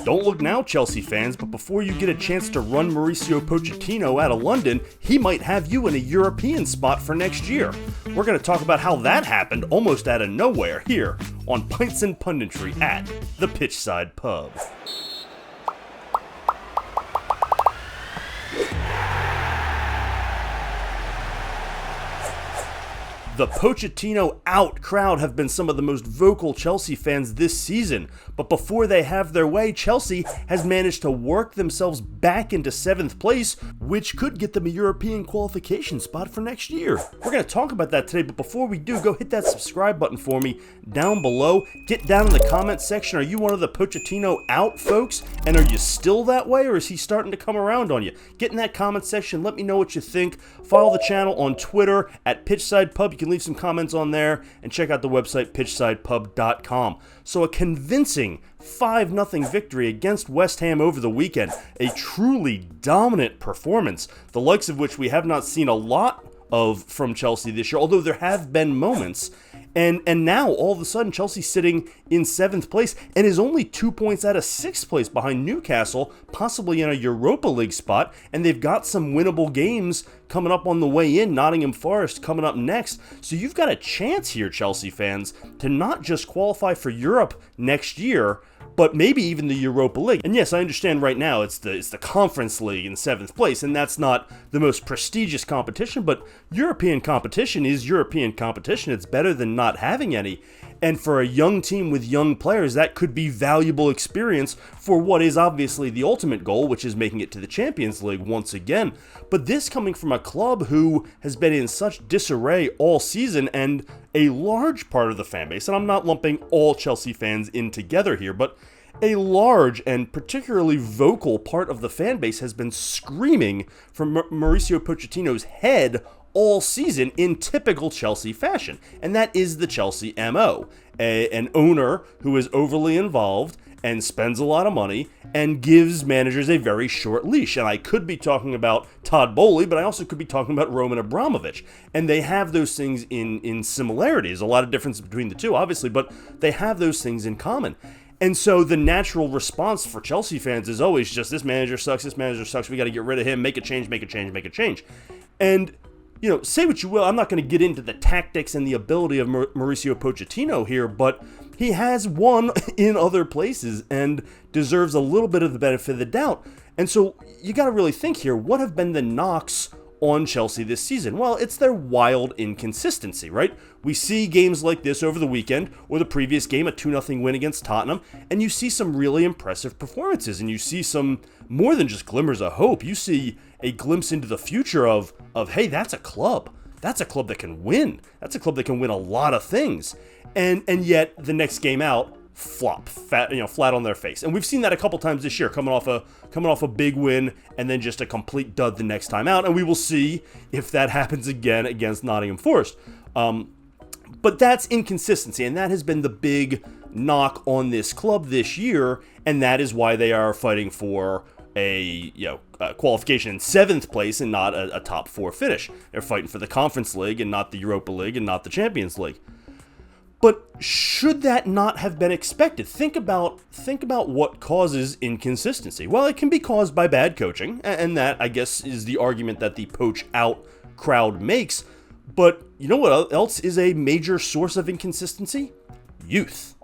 Don't look now, Chelsea fans, but before you get a chance to run Mauricio Pochettino out of London, he might have you in a European spot for next year. We're going to talk about how that happened almost out of nowhere here on Pints and Punditry at the Pitchside Pub. The Pochettino out crowd have been some of the most vocal Chelsea fans this season, but before they have their way, Chelsea has managed to work themselves back into 7th place, which could get them a European qualification spot for next year. We're going to talk about that today, but before we do, go hit that subscribe button for me down below. Get down in the comments section. Are you one of the Pochettino out folks, and are you still that way, or is he starting to come around on you? Get in that comment section. Let me know what you think. Follow the channel on Twitter at Pitchside Pub. You can leave some comments on there and check out the website pitchsidepub.com. So a convincing 5-0 victory against West Ham over the weekend. A truly dominant performance, the likes of which we have not seen a lot of from Chelsea this year, although there have been moments. And now, all of a sudden, Chelsea's sitting in 7th place and is only 2 points out of 6th place behind Newcastle, possibly in a Europa League spot. And they've got some winnable games coming up on the way in, Nottingham Forest coming up next. So you've got a chance here, Chelsea fans, to not just qualify for Europe next year, but maybe even the Europa League. And yes, I understand right now it's the Conference League in 7th place, and that's not the most prestigious competition, but European competition is European competition. It's better than not having any. And for a young team with young players, that could be valuable experience for what is obviously the ultimate goal, which is making it to the Champions League once again. But this coming from a club who has been in such disarray all season, and a large part of the fan base, and I'm not lumping all Chelsea fans in together here, but a large and particularly vocal part of the fan base has been screaming for Mauricio Pochettino's head all season in typical Chelsea fashion. And that is the Chelsea MO. An owner who is overly involved and spends a lot of money and gives managers a very short leash. And I could be talking about Todd Boehly, but I also could be talking about Roman Abramovich. And they have those things in similarities. A lot of difference between the two, obviously, but they have those things in common. And so the natural response for Chelsea fans is always just, this manager sucks, we got to get rid of him, make a change. And, you know, say what you will, I'm not going to get into the tactics and the ability of Mauricio Pochettino here, but he has won in other places and deserves a little bit of the benefit of the doubt. And so you got to really think here, what have been the knocks on Chelsea this season? Well, it's their wild inconsistency, right? We see games like this over the weekend, or the previous game, a 2-0 win against Tottenham, and you see some really impressive performances, and you see some more than just glimmers of hope. You see a glimpse into the future of hey, that's a club. That's a club that can win. That's a club that can win a lot of things. And yet, the next game out, flop, flat on their face. And we've seen that a couple times this year, coming off a big win and then just a complete dud the next time out. And we will see if that happens again against Nottingham Forest. But that's inconsistency, and that has been the big knock on this club this year, and that is why they are fighting for a qualification in 7th place and not a top 4 finish. They're fighting for the Conference League and not the Europa League and not the Champions League. But should that not have been expected? Think about what causes inconsistency. Well, it can be caused by bad coaching, and that, I guess, is the argument that the poach out crowd makes. But you know what else is a major source of inconsistency? Youth.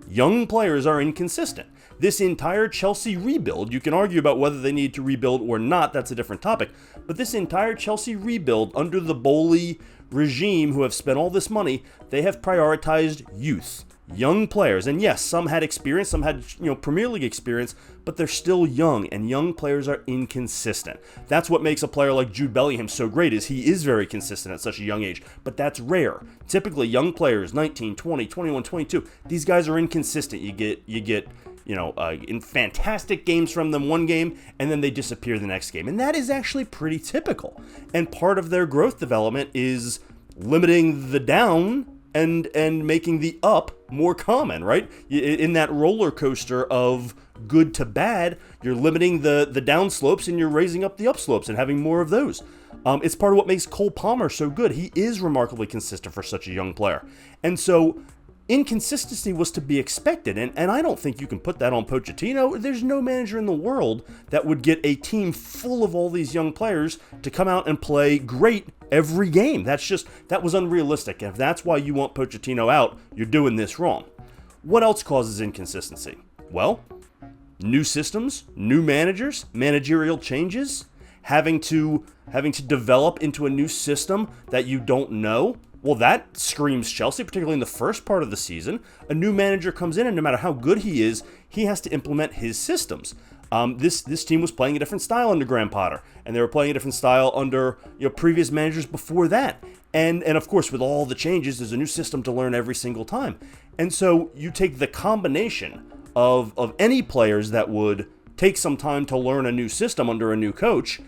Young players are inconsistent. This entire Chelsea rebuild, you can argue about whether they need to rebuild or not, that's a different topic, but this entire Chelsea rebuild under the Boehly regime, who have spent all this money, they have prioritized youth, young players. And yes, some had experience, some had Premier League experience, but they're still young, and young players are inconsistent. That's what makes a player like Jude Bellingham so great, is he is very consistent at such a young age, but that's rare. Typically, young players, 19, 20, 21, 22, these guys are inconsistent. You get in fantastic games from them one game, and then they disappear the next game. And that is actually pretty typical. And part of their growth development is limiting the down and making the up more common, right? In that roller coaster of good to bad, you're limiting the down slopes and you're raising up the up slopes and having more of those. It's part of what makes Cole Palmer so good. He is remarkably consistent for such a young player. And so inconsistency was to be expected, and I don't think you can put that on Pochettino. There's no manager in the world that would get a team full of all these young players to come out and play great every game. That was unrealistic, and if that's why you want Pochettino out, you're doing this wrong. What else causes inconsistency? Well, new systems, new managers, managerial changes, having to develop into a new system that you don't know. Well, that screams Chelsea, particularly in the first part of the season. A new manager comes in, and no matter how good he is, he has to implement his systems. This team was playing a different style under Graham Potter, and they were playing a different style under previous managers before that. And of course, with all the changes, there's a new system to learn every single time. And so you take the combination of any players that would take some time to learn a new system under a new coach,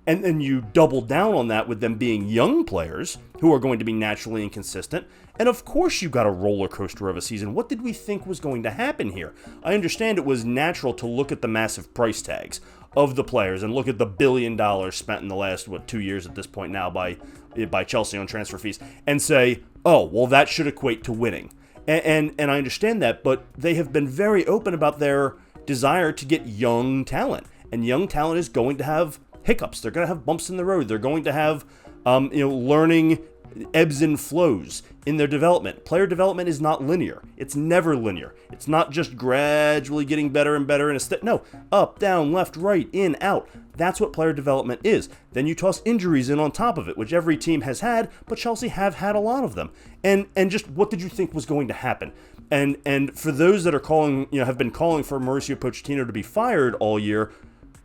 and then you double down on that with them being young players who are going to be naturally inconsistent. And of course you got a roller coaster of a season. What did we think was going to happen here? I understand it was natural to look at the massive price tags of the players and look at the $1 billion spent in the last, 2 years at this point now by Chelsea on transfer fees and say, oh, well, that should equate to winning. And I understand that, but they have been very open about their desire to get young talent. And young talent is going to have hiccups. They're going to have bumps in the road. They're going to have, learning ebbs and flows in their development. Player development is not linear. It's never linear. It's not just gradually getting better and better in a step. No, up, down, left, right, in, out. That's what player development is. Then you toss injuries in on top of it, which every team has had, but Chelsea have had a lot of them. And just what did you think was going to happen? And for those that are calling, have been calling for Mauricio Pochettino to be fired all year,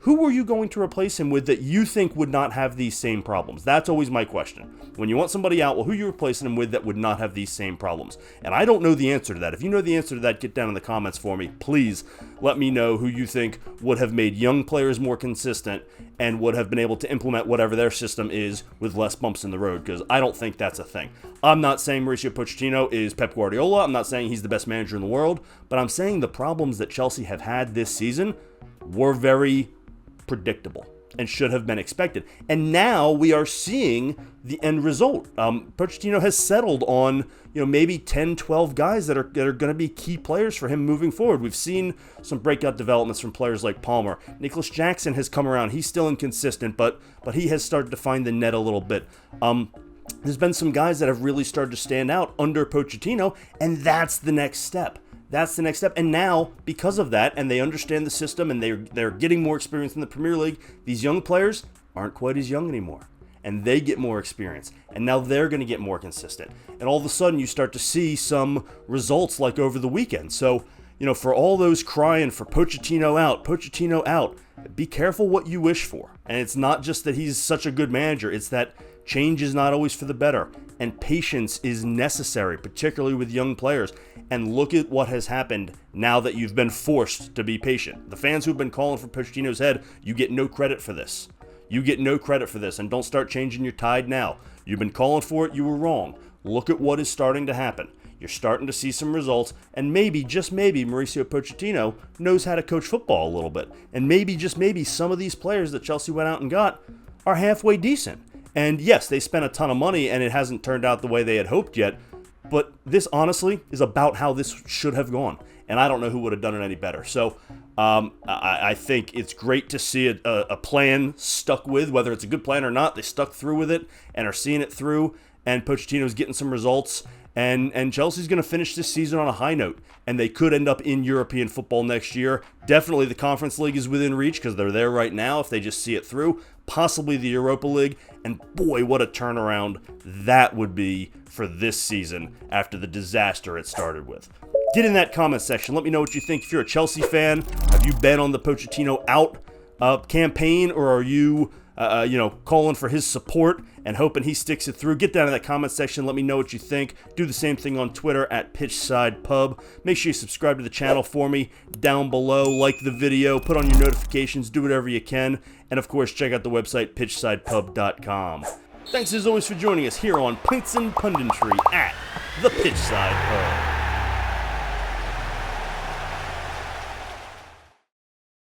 who were you going to replace him with that you think would not have these same problems? That's always my question. When you want somebody out, well, who are you replacing him with that would not have these same problems? And I don't know the answer to that. If you know the answer to that, get down in the comments for me. Please let me know who you think would have made young players more consistent and would have been able to implement whatever their system is with less bumps in the road, because I don't think that's a thing. I'm not saying Mauricio Pochettino is Pep Guardiola. I'm not saying he's the best manager in the world, but I'm saying the problems that Chelsea have had this season were very predictable and should have been expected. And now we are seeing the end result. Pochettino has settled on, maybe 10, 12 guys that are going to be key players for him moving forward. We've seen some breakout developments from players like Palmer. Nicholas Jackson has come around. He's still inconsistent, but he has started to find the net a little bit. There's been some guys that have really started to stand out under Pochettino, and that's the next step. That's the next step. And now, because of that, and they understand the system, and they're getting more experience in the Premier League, these young players aren't quite as young anymore. And they get more experience. And now they're going to get more consistent. And all of a sudden, you start to see some results like over the weekend. So, for all those crying for Pochettino out, be careful what you wish for. And it's not just that he's such a good manager. It's that change is not always for the better. And patience is necessary, particularly with young players. And look at what has happened now that you've been forced to be patient. The fans who've been calling for Pochettino's head, you get no credit for this. You get no credit for this, and don't start changing your tide now. You've been calling for it, you were wrong. Look at what is starting to happen. You're starting to see some results, and maybe, just maybe, Mauricio Pochettino knows how to coach football a little bit. And maybe, just maybe, some of these players that Chelsea went out and got are halfway decent. And yes, they spent a ton of money, and it hasn't turned out the way they had hoped yet. But this, honestly, is about how this should have gone. And I don't know who would have done it any better. So I think it's great to see a plan stuck with, whether it's a good plan or not. They stuck through with it and are seeing it through. And Pochettino's getting some results. And Chelsea's going to finish this season on a high note. And they could end up in European football next year. Definitely the Conference League is within reach because they're there right now if they just see it through. Possibly the Europa League. And boy, what a turnaround that would be for this season after the disaster it started with. Get in that comment section. Let me know what you think. If you're a Chelsea fan, have you been on the Pochettino out campaign, or are you calling for his support and hoping he sticks it through? Get down in that comment section. Let me know what you think. Do the same thing on Twitter at Pitchside Pub. Make sure you subscribe to the channel for me down below. Like the video. Put on your notifications. Do whatever you can. And of course, check out the website pitchsidepub.com. Thanks as always for joining us here on Pints and Punditry at the Pitchside Pub.